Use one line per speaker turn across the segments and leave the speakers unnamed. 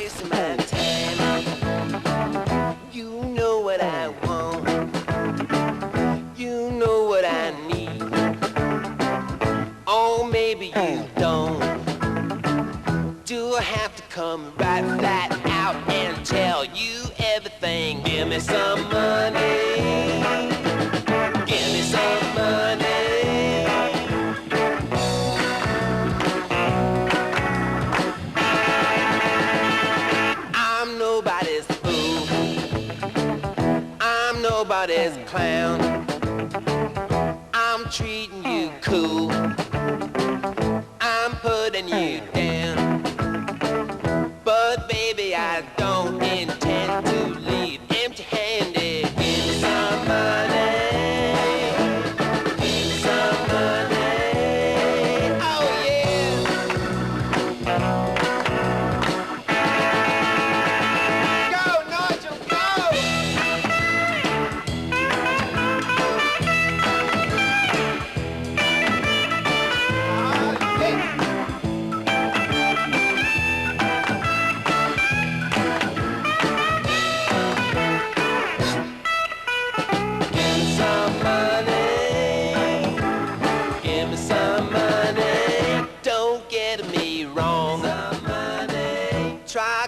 wasting my time. You know what I want. You know what I need. Oh, maybe you don't. Do I have to come right flat out and tell you everything? Give me some money. Give me some money. I'm nobody's fool. I'm nobody's clown. I'm treating you cool. I'm putting you down. But baby, I don't intend to leave empty-handed. Give me some money. Give me some money. Oh yeah. Go, Nigel, go!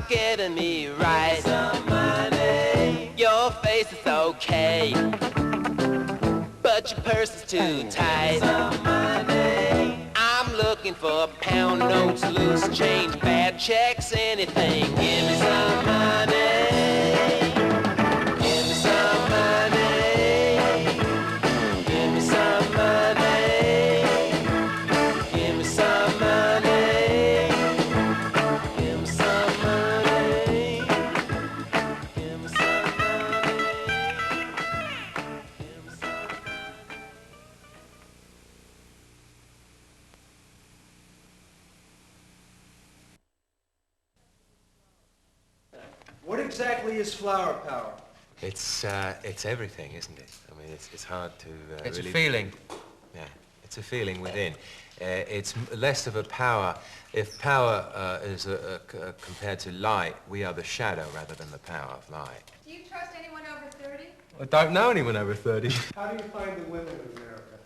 Getting me right. Some money. Your face is okay, but your purse is too tight. Some money. I'm looking for pound notes, loose change, bad checks, anything. Give me some money. Give me some money. Give me some money. Give me some money.
What exactly is flower power?
It's everything, isn't it? I mean, it's hard to
It's
really...
a feeling.
Yeah, it's a feeling within. It's less of a power. If power is compared to light, we are the shadow rather than the power of light.
Do you trust anyone over 30?
I don't know anyone over 30.
How do you find the women in America?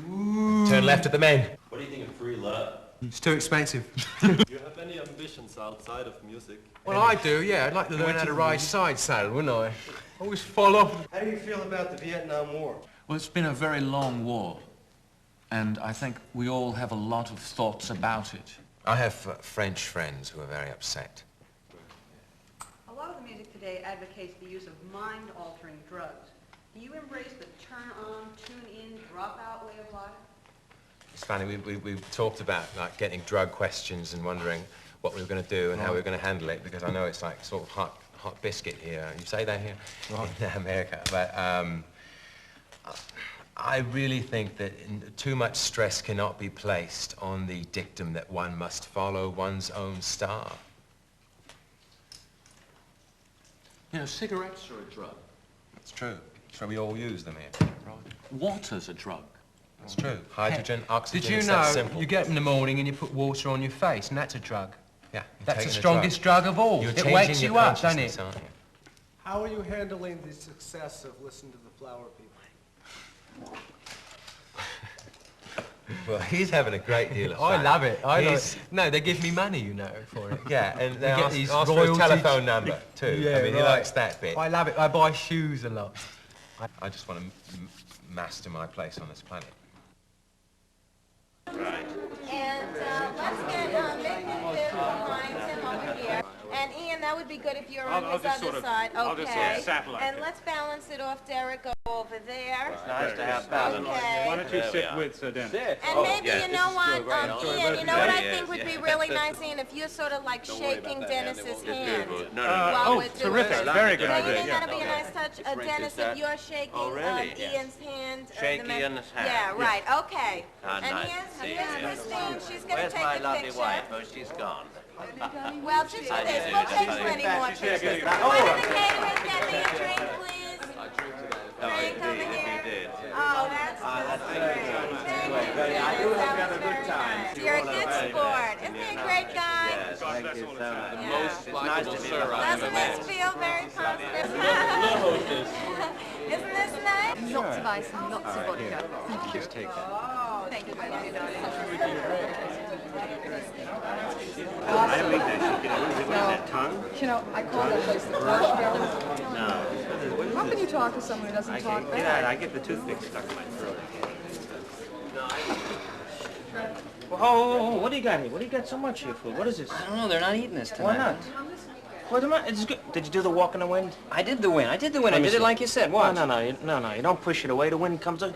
Ooh. Turn left at the men.
What do you think of free love?
It's too expensive.
Do you have any ambitions outside of music?
Well, I do, yeah. I'd like to learn how to ride side saddle, wouldn't I? Always fall off.
How do you feel about the Vietnam War?
Well, it's been a very long war, and I think we all have a lot of thoughts about it.
I have French friends who are very upset.
A lot of the music today advocates the use of mind-altering drugs. Do you embrace the turn-on, tune-in, drop-out way of life?
It's funny, we've talked about like getting drug questions and wondering what we were going to do and how we were going to handle it, because I know it's like sort of hot biscuit here. You say that here? Right. In America. But I really think that too much stress cannot be placed on the dictum that one must follow one's own star.
You know, cigarettes are a drug.
That's true. So we all use them here. Right.
Water's a drug.
That's true. Hydrogen, oxygen,
Did you
it's that
know
simple.
you get up in the morning and you put water on your face, and that's a drug?
Yeah.
That's the strongest drug of all. It wakes you up, doesn't it?
How are you handling the success of Listen to the Flower People?
Well, he's having a great deal of fun.
I love it. No, they give me money, you know, for it.
Yeah, and they
get
ask
these
for his telephone number, too.
Yeah,
I mean, he likes that bit.
I love it. I buy shoes a lot.
I just want to master my place on this planet.
Right.
And let's get Mick and Viv behind him over here. And Ian, that would be good if you're on his other side. Okay.
I'll just sort of satellite
And
it.
let's balance it off, Derek, go over there.
It's nice to have balance.
Okay.
Why don't you sit with Dennis?
And maybe, you know what, Ian, you know what I think would be really nice, Ian, if you're sort of like shaking Dennis's hand while we're doing it.
Terrific. Very good
Don't you
idea.
think that'd be a nice touch? Dennis, if you're shaking Ian's hand.
Shake Ian's hand.
Yeah, right, okay.
Ah,
And
nice
here's Christine, she's going to
Where's
take
my
a
lovely
picture.
wife? Oh, she's gone.
Well, just for this, we'll take plenty more pictures. One of the caterers get me a drink, please. Drink over here. Oh, that's great. Thank you.
I do hope you have a good time.
You're a good sport. Isn't he a great guy?
like it's
Yeah.
it's nice to be
Doesn't this feel very positive? Isn't this nice?
Lots of ice and lots of vodka.
Just take that.
Oh, thank you.
I didn't make that shit. What is that, tongue?
You know, I call that place the Marshmallow.
No.
How can you talk to someone who doesn't talk back?
Yeah, I get the toothpick stuck in my throat. Oh, what do you got here? What do you got so much here for? What is this?
I don't know, they're not eating this tonight.
Why not? What's the matter? It's good. Did you do the walk in the wind?
I did the wind. I did it like you said.
No,
Watch.
no, you don't push it away. The wind comes up.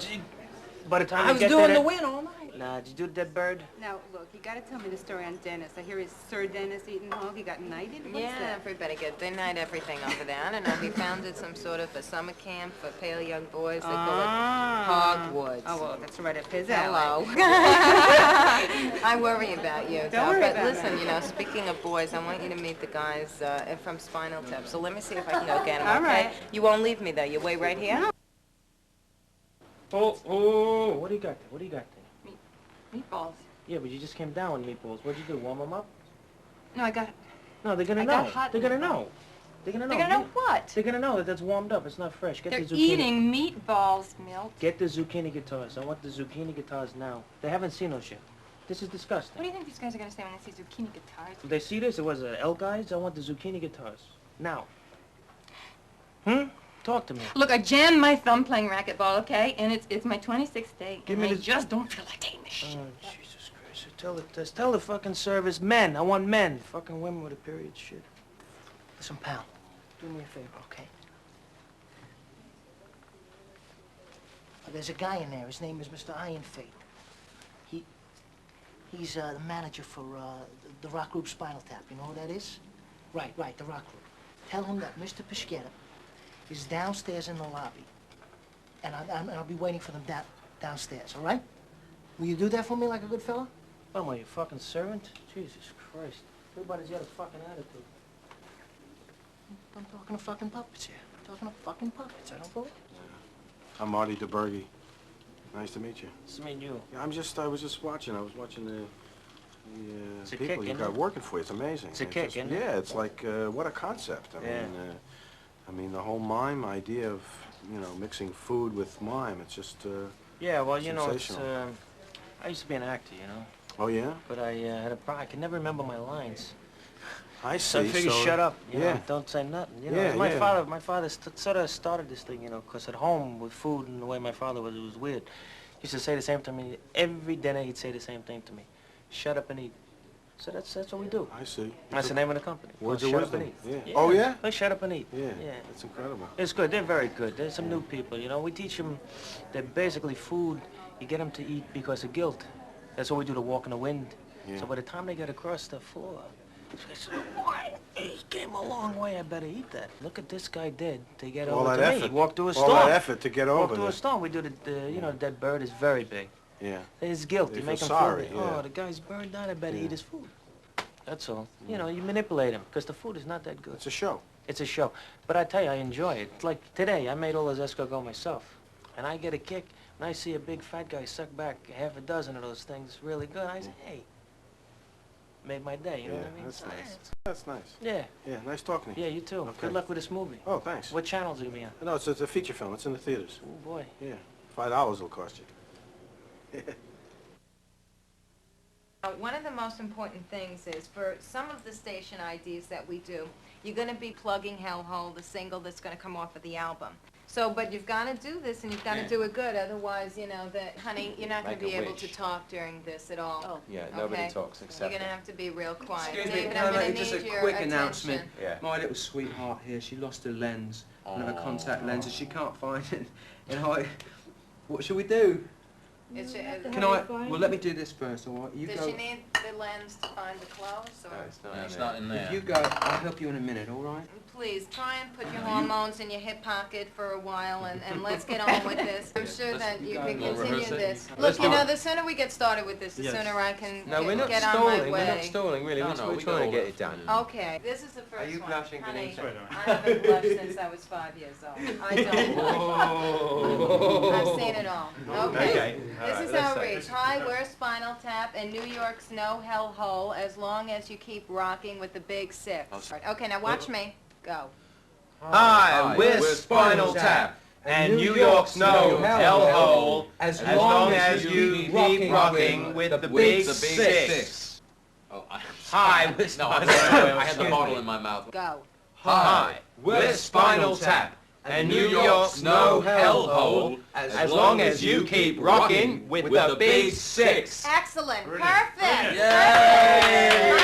By the time
I
you
was
get
doing
there,
the wind all night.
Nah, did you do the dead bird?
Now, look, you gotta tell me the story on Dennis. I hear his Sir Dennis eating hog. He got knighted? What's
Yeah,
that?
everybody gets, they night everything over there. I don't know, he founded some sort of a summer camp for pale young boys. They call it Hogwoods.
Oh, well, that's right up his
Hello.
alley.
I worry about you,
Don't
though.
worry
But
about
listen,
me.
you know, speaking of boys, I want you to meet the guys from Spinal Tap. So let me see if I can go get them,
All
okay?
right.
You won't leave me, though. You wait right here?
Oh, what do you got there? What do you got there?
Meatballs.
Yeah, but you just came down with meatballs. What'd you do, warm them up?
No, I got
No, they're gonna
I
know.
got hot
They're gonna
meatballs.
know. They're gonna know.
They're gonna know what?
They're gonna know that that's warmed up. It's not fresh. Get
They're
the zucchini.
eating meatballs, Milt.
Get the zucchini guitars. I want the zucchini guitars now. They haven't seen those yet. This is
What
disgusting.
do you think these guys are gonna say when they see zucchini guitars?
They see this? It was L guys. I want the zucchini guitars now. Talk to me.
Look, I jammed my thumb playing racquetball, okay? And it's my 26th day.
Give
and
me
I
the-
just don't feel like taking this shit.
Oh, Jesus Christ. Tell the fucking service men. I want men. Fucking women with a period shit. Listen, pal. Do me a favor, okay? There's a guy in there. His name is Mr. Iron Fate. He's the manager for the rock group Spinal Tap. You know who that is? Right, the rock group. Tell him that Mr. Pesquera is downstairs in the lobby. And I'll be waiting for them downstairs, all right? Will you do that for me like a good fella? What am I, your fucking servant? Jesus Christ. Everybody's got a fucking attitude. I'm talking to fucking puppets here. I'm talking to fucking puppets. I don't believe it.
I'm Marty DeBerge. Nice to meet you.
Nice to meet you.
Yeah, I was just watching. I was watching the
It's a
people
kick,
you
isn't
got
it?
working for you. It's amazing.
It's a kick,
just,
isn't it?
Yeah, it's like, what a concept.
Yeah.
I mean, the whole mime idea of, mixing food with mime, it's just,
Yeah, well, you know, it's,
sensational.
I used to be an actor, you know.
Oh, yeah?
But I had a problem. I could never remember my lines.
I see.
So I figured, shut up. You
Yeah.
know, don't say nothing. You know,
Yeah,
my
yeah.
father sort of started this thing, you know, because at home with food and the way my father was, it was weird. He used to say the same to me every dinner. He'd say the same thing to me: "Shut up and eat." So that's what we do.
I see.
That's the name of the company.
Words
Shut
of
up and
wisdom.
eat.
Yeah. Oh, yeah?
Like shut up and eat.
Yeah.
Yeah.
That's incredible.
It's good. They're very good. There's some new people, you know. We teach them that basically food, you get them to eat because of guilt. That's what we do to walk in the wind.
Yeah.
So by the time they get across the floor, they say, "Why? He came a long way. I better eat that." Look at this guy did to get
All
over
that
to me.
effort.
He walked through a
All
storm.
that effort to get over
Walked through a
this.
storm. We do the dead bird is very big.
Yeah.
His guilt.
They
You
feel
make him
sorry,
feel,
yeah.
oh, the guy's burned out. I better
Yeah.
eat his food. That's all. You know, you manipulate him because the food is not that good.
It's a show.
It's a show. But I tell you, I enjoy it. It's like today, I made all those escargot myself. And I get a kick when I see a big fat guy suck back half a dozen of those things really good. I say, hey, made my day, you know
Yeah,
what I mean?
that's
So,
nice. That's nice.
Yeah,
Yeah, nice talking to you.
yeah, you too.
Okay.
Good luck with this movie.
Oh, thanks.
What channel's it gonna be on?
No, it's a feature film. It's in the theaters.
Oh, boy.
Yeah. $5 it'll cost you.
One of the most important things is for some of the station IDs that we do, you're going to be plugging Hellhole, the single that's going to come off of the album. So, but you've got to do this and you've got to do it good. Otherwise, you know, honey, you're not going to
Make
be
a
able to
wish.
talk during this at all.
Oh.
Yeah, nobody
Okay?
talks
You're
except
going to have to be real quiet.
Excuse me,
David,
can
I'm
I
going
make
to
just
need
a
your
quick
attention.
announcement?
Yeah.
My little sweetheart here, she lost her lens, one of her contact lenses. She can't find it. What should we do?
Is she,
Can I? Well, let me do this first, all right? You
does
go.
she need the lens to find the clothes? Or?
No, it's not.
No,
in
it's
there.
not in there.
If you go, I'll help you in a minute, all right?
Please, try and put your hormones in your hip pocket for a while and let's get on with this. I'm sure that you can
We'll
continue
rehearse it.
this.
Let's
Look, you
do
know,
it.
the sooner we get started with this, the
Yes.
sooner I can
No, we're not
get on my
stalling. We're not
way.
stalling, really.
No,
We're,
no,
we're
we
trying
go
to get
over
it done.
Okay, this is the first one.
you blushing,
Honey,
Denise?
I haven't blushed since I was 5 years old. I don't blush. I've seen it all. Okay.
Okay.
This is how it reads. Hi, we're Spinal Tap and New York's no hellhole as long as you keep rocking with the big six. Okay, now watch me. Go.
Hi, we're Spinal Tap, and New York's no hellhole as long as you keep rocking with the big six.
Oh,
Hi, we're Spinal Tap.
I had the bottle in my mouth.
Go.
Hi, we're Spinal Tap, and New York's no hellhole as long as you keep rocking with the big six.
Excellent. Perfect.
Yay!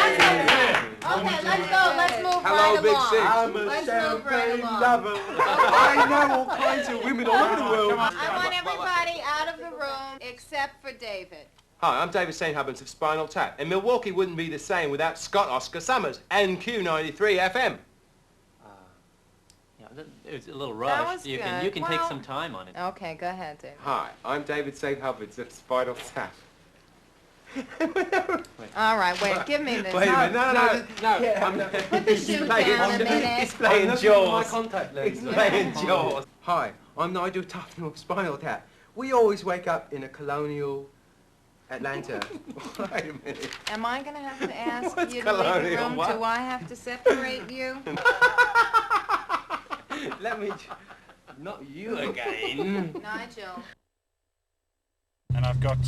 Okay, let's go. Let's move
Hello,
right
Big
along.
Six.
I'm a
Let's move right
champagne
along.
lover.
I know all kinds of women all over the world.
I want everybody out of the room except for David.
Hi, I'm David St. Hubbins of Spinal Tap, and Milwaukee wouldn't be the same without Scott Oscar Summers, NQ93 FM.
It's a little
That
rush.
was
You
good.
can take
Well-
some time on it.
Okay, go ahead, David.
Hi, I'm David St. Hubbins of Spinal Tap.
All right, wait, give me this.
Wait a minute, no.
Put the shoe down a minute.
He's playing
My
Jaws.
contact lens.
He's playing Jaws.
Hi, I'm Nigel Tufton of Spinal Tap. We always wake up in a colonial Atlanta.
Wait a minute.
Am I going to have to ask
What's
you to leave the
colonial
room?
what?
Do I have to separate you?
Let me... Not you again.
Nigel.
And I've got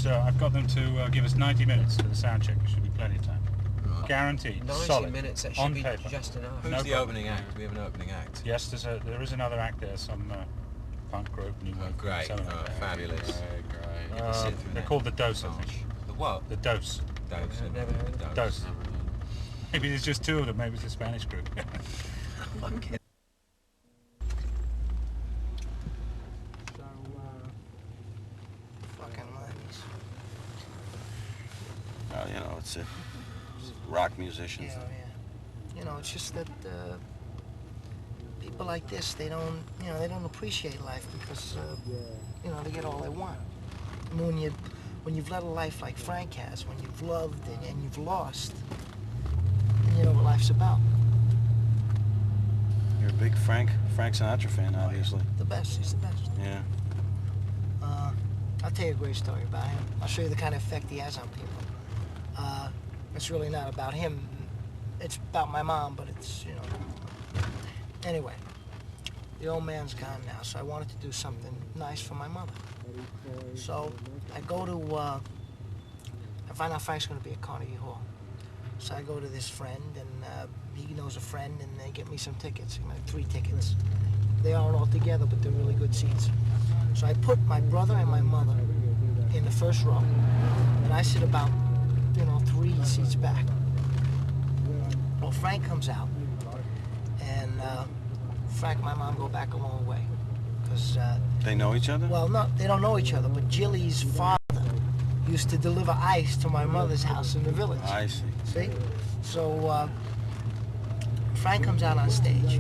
them to give us 90 minutes for the sound check, which should be plenty of time. Guaranteed.
90
solid.
minutes, that
on
should be
paper.
just enough.
No
Who's the
problem.
opening act? We have an opening act.
Yes, there is another act there, some punk group. New wave,
Great,
something like that.
fabulous.
Great.
You have to sit through
They're
that.
called the Dose, I think.
The what?
The Dose.
Dose. I've never heard of
Dose. Maybe there's just two of them. Maybe it's a Spanish group.
Okay.
Fucking lines.
You know, it's rock musicians.
You know, it's just that people like this, they don't appreciate life because, they get all they want. I mean, when you've led a life like Frank has, when you've loved and you've lost, then you know what life's about.
You're a big Frank Sinatra fan, obviously.
The best, he's the best.
Yeah.
I'll tell you a great story about him. I'll show you the kind of effect he has on people. It's really not about him. It's about my mom, but it's, Anyway, the old man's gone now, so I wanted to do something nice for my mother. So I go to, I find out Frank's going to be at Carnegie Hall. So I go to this friend, and he knows a friend, and they get me some tickets, like 3 tickets. They aren't all together, but they're really good seats. So I put my brother and my mother in the first row, and I sit about, 3 seats back. Well, Frank comes out, and Frank and my mom go back a long way, because...
They know each other?
Well, no, they don't know each other, but Jilly's father used to deliver ice to my mother's house in the village.
I see.
See? So, Frank comes out on stage.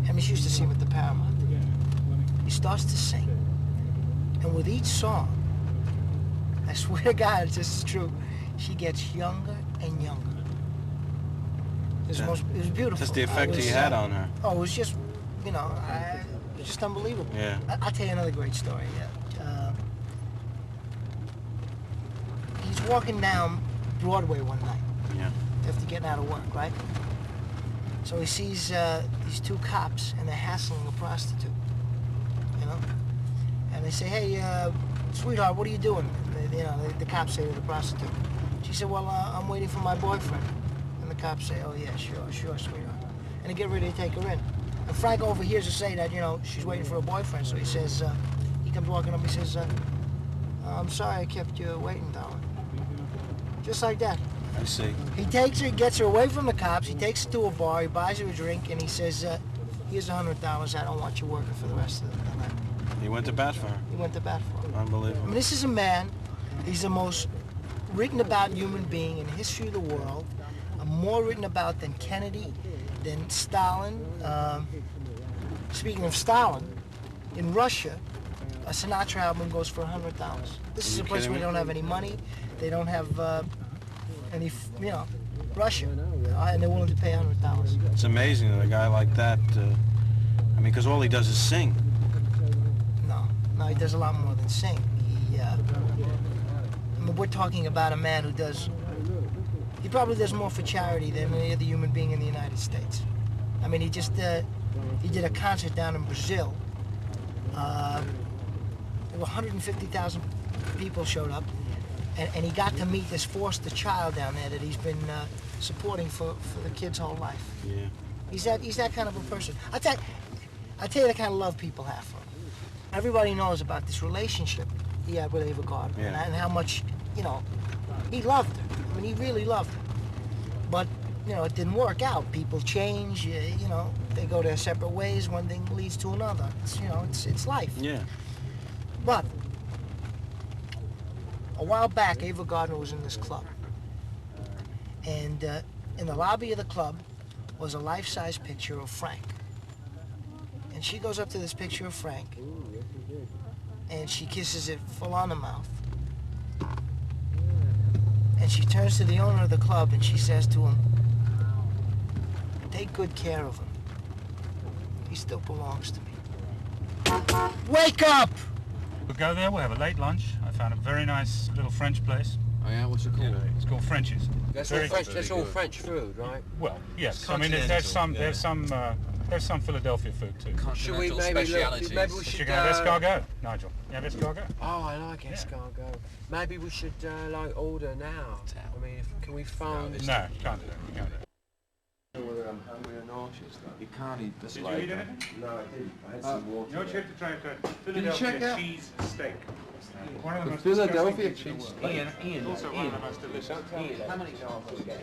I mean, she used to see him at the Paramount. He starts to sing. And with each song, I swear to God, this is true, she gets younger and younger. It was beautiful.
That's the effect he had on her.
Oh, it was just, it was just unbelievable.
Yeah.
I'll tell you another great story. He's walking down Broadway one night.
Yeah.
After getting out of work, right? So he sees these 2 cops, and they're hassling a prostitute, And they say, hey, sweetheart, what are you doing? And they, the cops say to the prostitute. She said, well, I'm waiting for my boyfriend. And the cops say, oh, yeah, sure, sweetheart. And they get ready to take her in. And Frank overhears her say that, she's waiting for her boyfriend. So he says, he comes walking up, he says, I'm sorry I kept you waiting, darling. Just like that.
I see.
He takes her, gets her away from the cops, he takes her to a bar, he buys her a drink, and he says, here's $100, I don't want you working for the rest of the night.
He went to bat for her.
He went to bat for her.
Unbelievable.
I mean, this is a man, he's the most written about human being in the history of the world, more written about than Kennedy, than Stalin. Speaking of Stalin, in Russia, a Sinatra album goes for $100. This is a place where they don't have any money, they don't have any, Russia, and they're willing to pay $100.
It's amazing that a guy like that, because all he does is sing.
No, he does a lot more than sing. He I mean, we're talking about a man who does, he probably does more for charity than any other human being in the United States. I mean, he just, he did a concert down in Brazil. There were 150,000 people showed up, and he got to meet this foster child down there that he's been supporting for the kid's whole life.
Yeah.
He's that kind of a person. I tell you the kind of love people have for him. Everybody knows about this relationship he had with Ava Gardner, and how much, you know, he loved her. I mean, he really loved her. But, you know, it didn't work out. People change, you know, they go their separate ways. One thing leads to another. It's, you know, it's life.
Yeah.
But a while back, Ava Gardner was in this club. And in the lobby of the club was a life-size picture of Frank. And she goes up to this picture of Frank, and she kisses it full on the mouth. And she turns to the owner of the club and she says to him, "Take good care of him. He still belongs to me." Wake up!
We'll go there, we'll have a late lunch. I found a very nice little French place.
Oh yeah, what's it called?
It's called French's.
That's all French. That's all French food, right?
Well, yes. I mean, there's some Philadelphia food too.
Should we maybe maybe we should
have escargot, Nigel. You have escargot?
Oh, I like escargot. Maybe we should like order now. I mean, can we phone?
No, can't do that. You can't do that.
Whether I'm hungry or nauseous, though.
You can't eat this
Did you eat anything?
No, I didn't. I had some water.
You know what you have to try?
Did you check
Philadelphia
out
cheese steak. One of the most
Philadelphia
disgusting things
cheese
in the world. Also one of the most delicious.
How many jars will we get?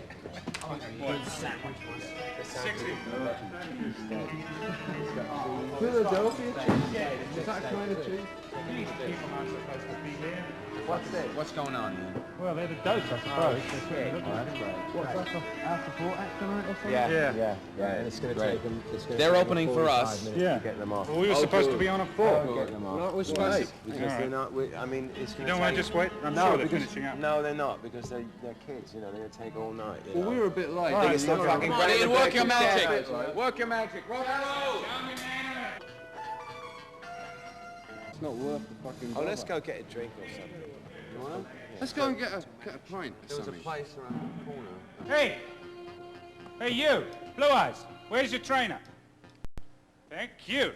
Philadelphia cheese? Is that kind of cheese?
What's going on, Ian?
Well, they're the dopes, I suppose.
What's that, our support act tonight or something?
Yeah.
And it's going to take them.
They're opening for us.
Yeah.
To get them off.
Well, we were supposed to be on at 4.
Get them off.
Not we're supposed to.
Because they're not. I mean, it's going to.
You don't want to just wait? I'm sure they're finishing up.
No, they're not, because they're kids. You know, they're going to take all night.
Well, we were a bit late.
Right,
Come
on, Ian, work your magic. Work your magic.
It's not worth the fucking. Oh, let's go get a drink or something. You want to?
Let's go and get a pint.
There was a place around the corner.
Hey! Hey, you! Blue Eyes! Where's your trainer? Thank you.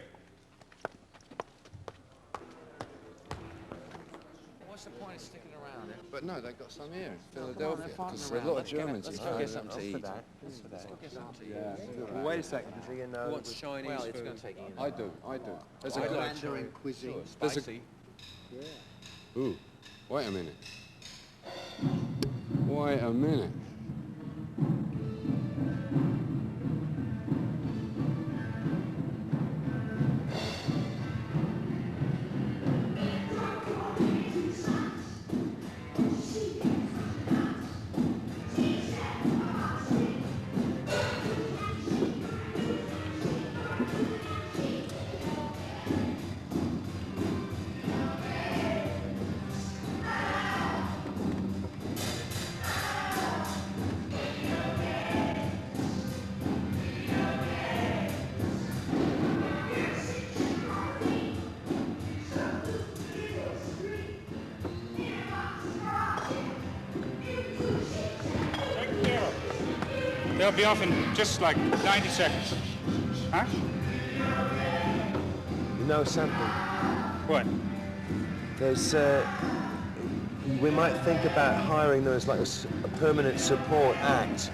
What's the point of sticking around?
But no, they've got some here in Philadelphia. Because there's a lot of Germans
Let's
in
go
here.
get something to eat.
Let's go get something to eat.
Yeah.
Well, wait a second. Does Ian know?
What's Chinese
Well,
food?
it's going to take Ian.
I do. There's a
Mandarin cuisine.
Spicy.
Ooh, wait a minute. Wait a minute.
They'll be off in just like 90 seconds. Huh?
You know something?
What?
There's, we might think about hiring them as like a permanent support act.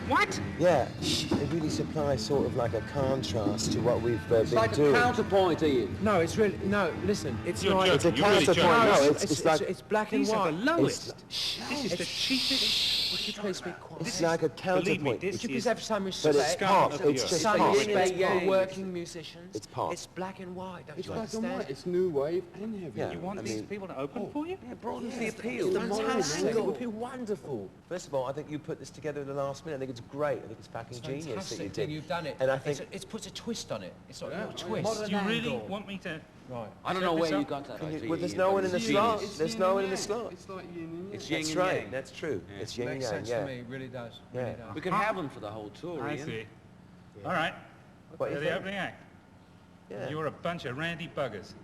What?
Yeah, they really supply sort of like a contrast to what we've been
Like
doing.
a counterpoint, Ian.
No, it's really, no, listen, it's
You're
not.
It's a
joking. You're really
counterpoint.
joking.
No, it's like
It's black and
These are
white.
the lowest.
This
is the cheapest.
Would you please be quiet?
it's like a
Believe me,
counterpoint.
this
Would you please
is
have some
But it's
respect?
pop.
of the
It's
earth.
just
Some
pop.
respect
Yeah.
for working musicians.
It's pop.
It's black and white, don't It's you black and understand? white. It's new wave and heavy.
Yeah.
You want these people to open for you?
Yeah, broadens the appeal.
Fantastic. It would be wonderful. First of all, I think you put this together in the last minute. I think it's great. I think it's fucking genius that you
Fantastic
did.
thing you've done it.
And I think
it puts a twist on it. It's like a little twist.
Do you really want me to?
Right.
I don't know where you got that idea.
well, there's no one in the slot. There's no one in the slot.
It's like yin and yang.
It's yin
That's
and
right.
yang.
That's true. It's yin and
Makes
yang.
sense
Yeah.
to me, it really does.
Yeah.
Really does.
We could have them for the whole tour,
I
Ian.
see. All right.
What you
They're the
think?
opening act.
Yeah.
You're a bunch of randy buggers.